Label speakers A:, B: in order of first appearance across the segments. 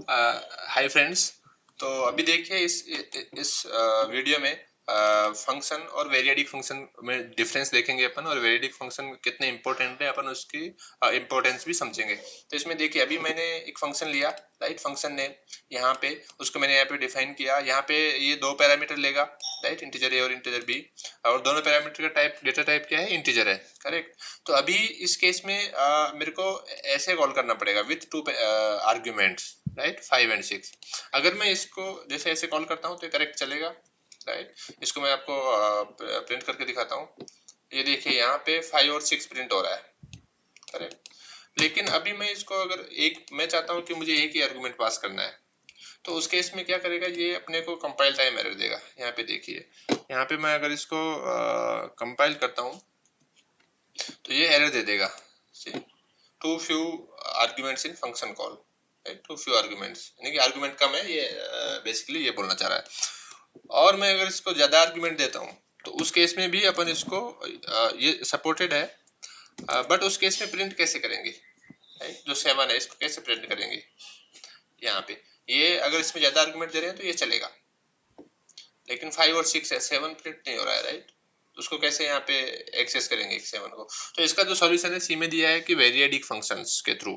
A: Hi friends. तो अभी देखिए इस वीडियो में फंक्शन और वेरिएडिक फंक्शन में डिफरेंस देखेंगे अपन, और वेरिएडिक फंक्शन कितने इंपॉर्टेंट है अपन उसकी इंपॉर्टेंस भी समझेंगे। तो इसमें देखिए अभी मैंने एक फंक्शन लिया, राइट। फंक्शन नेम यहाँ पे उसको मैंने यहाँ पे डिफाइन किया। यहाँ पे ये दो पैरामीटर लेगा, राइट, इंटीजर ए और इंटीजर बी, और दोनों पैरामीटर का टाइप, डेटा टाइप क्या है, इंटीजर है, करेक्ट। तो अभी इस केस में मेरे को ऐसे कॉल करना पड़ेगा with to arguments, right, 5 and 6। अगर मैं इसको जैसे ऐसे कॉल करता हूँ तो करेक्ट चलेगा, राइट। इसको मैं आपको प्रिंट करके दिखाता हूँ। ये देखिए यहाँ पे 5 और 6 प्रिंट हो रहा है, करेक्ट। लेकिन अभी मैं इसको अगर मैं चाहता हूँ कि मुझे एक ही आर्गुमेंट पास करना है, तो उस केस में क्या करेगा, ये अपने को कंपाइल टाइम एरर देगा। यहाँ पे देखिए, यहाँ पे मैं अगर इसको कंपाइल करता हूँ तो ये एरर दे देगा, too few arguments in function call, too few arguments, यानी कि आर्ग्यूमेंट कम है, ये बेसिकली ये बोलना चाह रहा है। और मैं अगर इसको ज्यादा आर्ग्यूमेंट देता हूँ तो उस केस में भी अपन इसको ये सपोर्टेड है, बट उस केस में प्रिंट कैसे करेंगे, राइट। जो 7 है इसको कैसे प्रिंट करेंगे, यहाँ पे ये अगर इसमें ज्यादा आर्ग्यूमेंट दे रहे हैं तो ये चलेगा, लेकिन 5 और 6 है, 7 प्रिंट नहीं हो रहा है, राइट। उसको कैसे यहाँ पे एक्सेस करेंगे 7 को। तो इसका जो सॉल्यूशन है सी में दिया है कि वेरिएडिक फंक्शंस के थ्रू,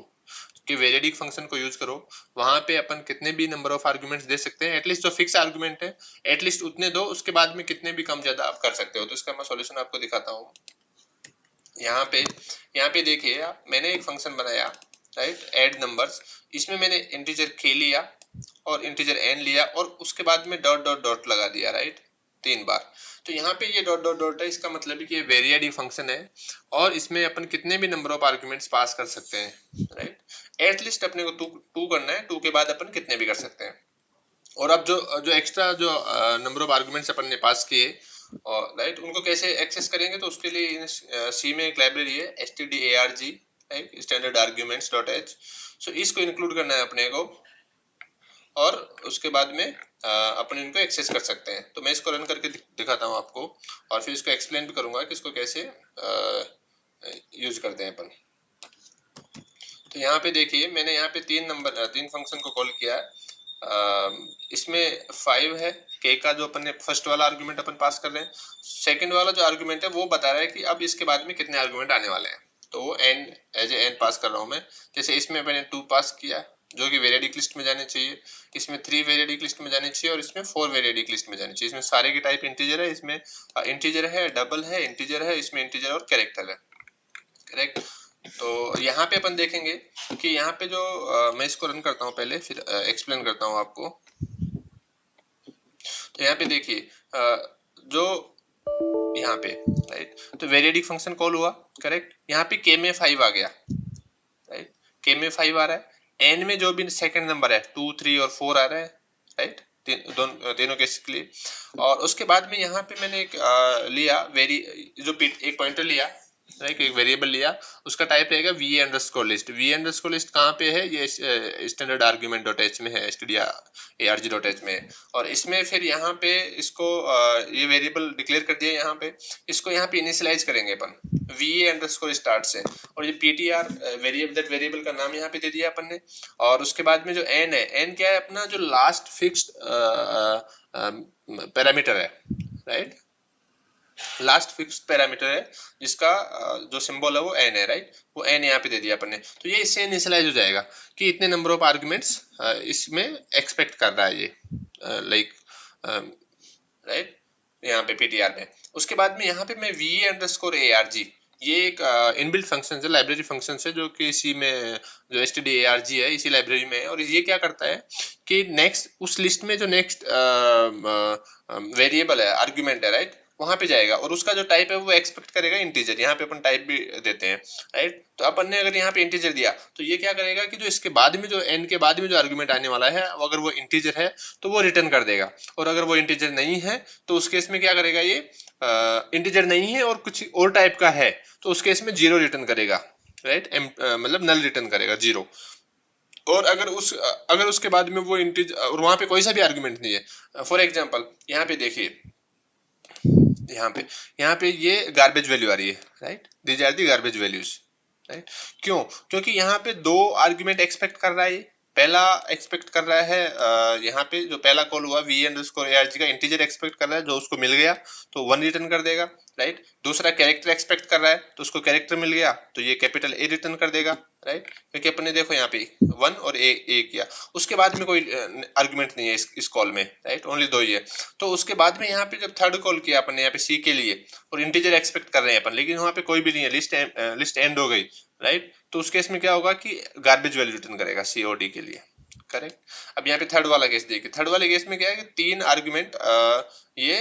A: कि वेरिएडिक फंक्शन को यूज करो। वहां पे अपन कितने भी नंबर ऑफ आर्गुमेंट्स दे सकते हैं, एटलीस्ट जो फिक्स आर्गुमेंट है एटलीस्ट उतने दो, उसके बाद में कितने भी कम ज्यादा आप कर सकते हो। तो इसका मैं सॉल्यूशन आपको दिखाता हूँ। यहाँ पे देखिए आप, मैंने एक फंक्शन बनाया, राइट, ऐड नंबर्स। इसमें मैंने इंटीजर k लिया और इंटीजर n लिया और उसके बाद में डॉट डॉट डॉट लगा दिया, राइट, 3 बार। तो यहाँ पे ये डॉट डॉट डॉट है, इसका मतलब है कि ये वेरिएडिक फंक्शन है और इसमें अपन कितने भी नंबर ऑफ आर्गुमेंट्स पास कर सकते हैं, राइट। एटलीस्ट अपने को टू करना है, 2 के बाद अपन कितने भी कर सकते हैं। और अब जो जो एक्स्ट्रा जो नंबर ऑफ आर्गुमेंट्स अपन ने पास किए, और राइट, उनको कैसे एक्सेस करेंगे, तो उसके लिए सी में एक लाइब्रेरी है stdarg, right, standard arguments dot h. So इसको इंक्लूड करना है अपने को, और उसके बाद में अपन इनको एक्सेस कर सकते हैं। तो मैं इसको रन करके दिखाता हूँ आपको, और फिर इसको एक्सप्लेन भी करूंगा कि इसको कैसे यूज करते हैं अपन। तो यहाँ पे देखिए, मैंने यहाँ पे तीन फंक्शन को कॉल किया है। इसमें 5 है, k का जो अपन ने फर्स्ट वाला आर्गुमेंट अपन पास कर रहे हैं। सेकंड वाला जो आर्गुमेंट है वो बता रहा है कि अब इसके बाद में कितने आर्गुमेंट आने वाले हैं, तो वो n एज ए n पास कर रहा हूँ मैं। जैसे इसमें मैंने 2 पास किया, जो कि वेरिएडिक लिस्ट में जाने चाहिए। इसमें 3 वेरिएडिक लिस्ट में जाने चाहिए, और इसमें 4 वेरिएडिक लिस्ट में जाने चाहिए। इसमें सारे के टाइप इंटीजर है, इसमें इंटीजर है, डबल है, इंटीजर है, इसमें इंटीजर और कैरेक्टर है, करेक्ट। तो यहाँ पे अपन देखेंगे कि यहाँ पे जो मैं इसको रन करता हूँ पहले, फिर एक्सप्लेन करता हूँ आपको। तो यहाँ पे देखिए जो यहाँ पे, राइट, तो वेरिएडिक फंक्शन कॉल हुआ, करेक्ट। यहाँ पे k में 5 आ गया, राइट, k में 5 आ रहा है। n में जो भी सेकंड नंबर है 2, 3 और 4 आ रहा है, राइट, तीनों केस के लिए। और उसके बाद में यहाँ पे मैंने एक लिया एक पॉइंटर लिया, राइट, एक वेरिएबल लिया, उसका टाइप रहेगा v_list। v_list कहाँ पे है, ये स्टैंडर्ड आर्ग्यूमेंट डॉट एच में है, stdarg डॉट एच में है। और इसमें फिर यहाँ पे इसको ये वेरिएबल डिक्लेयर कर दिया। यहाँ पे इसको यहाँ पे इनिशियलाइज करेंगे अपन va_start से, और ये ptr वेरिएबल का नाम यहाँ पे दे दिया अपन ने। और उसके बाद में जो n है, n क्या है, अपना जो लास्ट फिक्स्ड पैरामीटर है, राइट, लास्ट फिक्स पैरामीटर है, जिसका जो सिंबल है वो n है, राइट। वो n यहाँ पे दे दिया अपन ने। तो ये इससे इनिशियलाइज हो जाएगा कि इतने नंबर ऑफ आर्गुमेंट्स इसमें एक्सपेक्ट कर रहा है ये, लाइक, राइट, यहाँ पे ptr में। उसके बाद में यहाँ पे मैं v_arg, ये एक इनबिल्ट फंक्शन है, लाइब्रेरी फंक्शन है, जो कि इसी में जो stdarg है इसी लाइब्रेरी में है। और ये क्या करता है कि नेक्स्ट उस लिस्ट में जो नेक्स्ट वेरिएबल है, आर्गुमेंट है, राइट, वहां पे जाएगा, और उसका जो टाइप है वो एक्सपेक्ट करेगा इंटीजर। यहाँ पे अपन टाइप भी देते हैं, राइट। तो अपन ने अगर यहाँ पे इंटीजर दिया तो ये क्या करेगा कि जो इसके बाद में जो n के बाद में जो आर्गुमेंट आने वाला है, अगर वो इंटीजर है तो वो रिटर्न कर देगा, और अगर वो इंटीजर नहीं है तो उस केस में क्या करेगा, ये इंटीजर नहीं है और कुछ और टाइप का है, तो उस केस में 0 रिटर्न करेगा, राइट, मतलब नल रिटर्न करेगा, 0। और अगर उसके बाद में वो इंटीजर और वहां पे कोई सा भी आर्गुमेंट नहीं है, फॉर एग्जांपल यहाँ पे देखिए, यहाँ पे ये गार्बेज वैल्यू आ रही है, right, these are the garbage values, right. क्यों? क्योंकि यहाँ पे 2 आर्गुमेंट एक्सपेक्ट कर रहा है, पहला एक्सपेक्ट कर रहा है यहाँ पे जो पहला कॉल हुआ वी अंडरस्कोर ARG का इंटीजर एक्सपेक्ट कर रहा है, जो उसको मिल गया तो 1 रिटर्न कर देगा, राइट। दूसरा कैरेक्टर एक्सपेक्ट कर रहा है तो उसको कैरेक्टर मिल गया तो ये कैपिटल A रिटर्न कर देगा, राइट। क्योंकि अपन ने देखो यहाँ पे 1 और A किया, उसके बाद में कोई आर्गुमेंट नहीं है इस कॉल में, राइट, ओनली 2 ही है। तो उसके बाद में यहाँ पे जब थर्ड कॉल किया अपन ने यहाँ पे C के लिए और इंटीजर एक्सपेक्ट कर रहे हैं अपन, लेकिन वहाँ पे कोई भी नहीं है, लिस्ट एंड हो गई, राइट। तो उस केस में क्या होगा कि गार्बेज वैल्यू रिटर्न करेगा COD के लिए, करेक्ट। अब यहाँ पे थर्ड वाला केस देखिए, थर्ड वाले केस में क्या है कि 3 आर्गुमेंट ये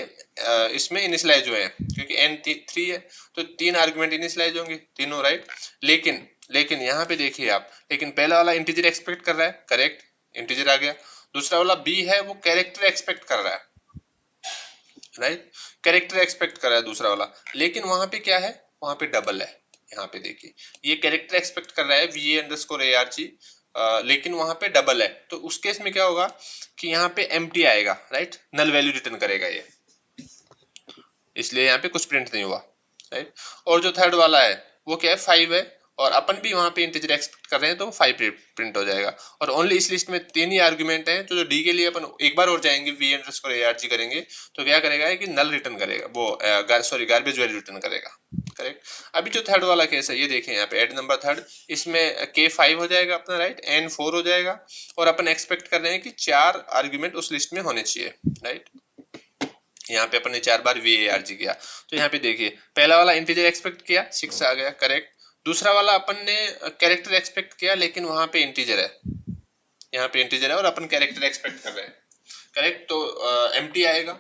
A: इसमें इनिशियलाइज हुए हैं, क्योंकि n 3 है तो 3 आर्गुमेंट इनिशियलाइज होंगे तीनों, राइट। लेकिन लेकिन यहाँ पे देखिए आप, लेकिन पहला वाला इंटीजर एक्सपेक्ट कर रहा है, करेक्ट, इंटीजर आ गया। दूसरा वाला B है वो कैरेक्टर एक्सपेक्ट कर रहा है, राइट, कैरेक्टर एक्सपेक्ट कर रहा है दूसरा वाला, लेकिन वहां पे क्या है, वहां पे डबल है। यहाँ पे देखिए ये कैरेक्टर एक्सपेक्ट कर रहा है VA_ARG, लेकिन वहां पे डबल है, तो उस केस में क्या होगा कि यहाँ पे एम्प्टी आएगा, राइट, नल वैल्यू रिटर्न करेगा ये, इसलिए यहाँ पे कुछ प्रिंट नहीं हुआ, राइट। और जो थर्ड वाला है वो क्या है 5 है, और अपन भी वहां पे इंटीजर एक्सपेक्ट कर रहे हैं तो 5 प्रिंट हो जाएगा। और ओनली इस लिस्ट में 3 ही आर्गुमेंट हैं, तो जो डी के लिए अपन एक बार और जाएंगे V_ARG करेंगे तो क्या करेगा कि नल रिटर्न करेगा, वो सॉरी गार्बेज वैल्यू रिटर्न करेगा, करेक्ट। अभी जो थर्ड वाला केस है ये देखें यहाँ पे एड नंबर थर्ड, इसमें K5 हो जाएगा अपना, राइट, N4 हो जाएगा, और अपन एक्सपेक्ट कर रहे हैं कि 4 आर्गुमेंट उस लिस्ट में होने चाहिए, राइट। यहाँ पे अपन ने 4 बार VARG किया, तो यहाँ पे देखिए पहला वाला इंटीजर एक्सपेक्ट किया 6 आ गया, करेक्ट। दूसरा वाला अपन ने कैरेक्टर एक्सपेक्ट किया, लेकिन वहां पे इंटीजर है, यहाँ पे इंटीजर है और अपन कैरेक्टर एक्सपेक्ट कर रहे हैं, करेक्ट, तो एम्प्टी आएगा,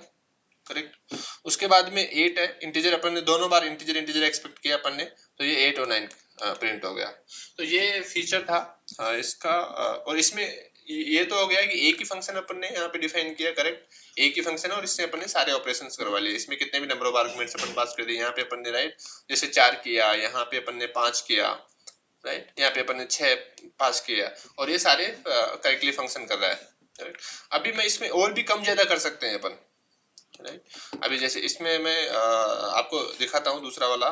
A: करेक्ट। उसके बाद में 8 है, इंटीजर अपन ने दोनों बार इंटीजर एक्सपेक्ट किया अपन ने, तो ये 8 और 9 प्रिंट हो गया। तो ये फीचर था इसका, और इसमें ये तो हो गया कि एक ही फंक्शन अपन ने यहाँ पे डिफाइन किया, करेक्ट, एक ही फंक्शन है और इससे अपन ने सारे ऑपरेशंस करवा लिए, इसमें कितने भी नंबर ऑफ आर्गुमेंट्स अपन पास कर दिए, यहाँ पे अपन ने, राइट, जैसे 4 किया, यहाँ पे अपन ने 5 किया, राइट, यहाँ पे अपन ने 6 पास किया, और ये सारे करेक्टली फंक्शन कर रहा है, राइट। अभी मैं इसमें और भी कम ज्यादा कर सकते हैं अपन, राइट। अभी जैसे इसमें मैं आपको दिखाता हूँ दूसरा वाला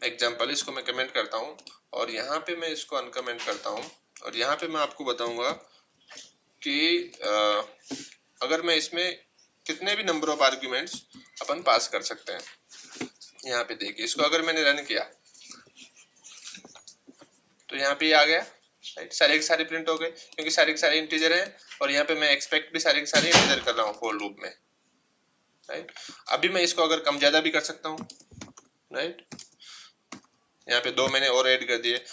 A: एग्जांपल, इसको मैं कमेंट करता हूँ और यहाँ पे मैं इसको अनकमेंट करता हूँ, और यहाँ पे मैं आपको बताऊंगा कि अगर मैं इसमें कितने भी नंबर ऑफ आर्ग्यूमेंट्स अपन पास कर सकते हैं। यहाँ पे देखिए इसको अगर मैंने रन किया तो यहाँ पे आ गया, राइट, सारे के सारे प्रिंट हो गए क्योंकि सारे के सारे इंटीजर हैं, और यहाँ पे मैं एक्सपेक्ट भी सारे के सारे इंटीजर कर रहा हूँ फॉर लूप में, राइट। अभी मैं इसको अगर कम ज्यादा भी कर सकता हूँ, राइट, यहाँ पे 2 मैंने और ऐड कर दिए।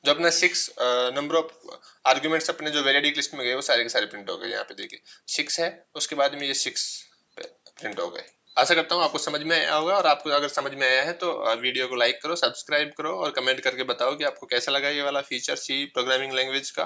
A: जो अपना 6 नंबर ऑफ आर्ग्यूमेंट्स अपने जो वेरिएडिक लिस्ट में गए वो सारे के सारे प्रिंट हो गए, यहाँ पे देखिए 6 है, उसके बाद में ये 6 प्रिंट हो गए। आशा करता हूँ आपको समझ में आया होगा, और आपको अगर समझ में आया है तो वीडियो को लाइक करो, सब्सक्राइब करो और कमेंट करके बताओ कि आपको कैसा लगा ये वाला फीचर C प्रोग्रामिंग लैंग्वेज का।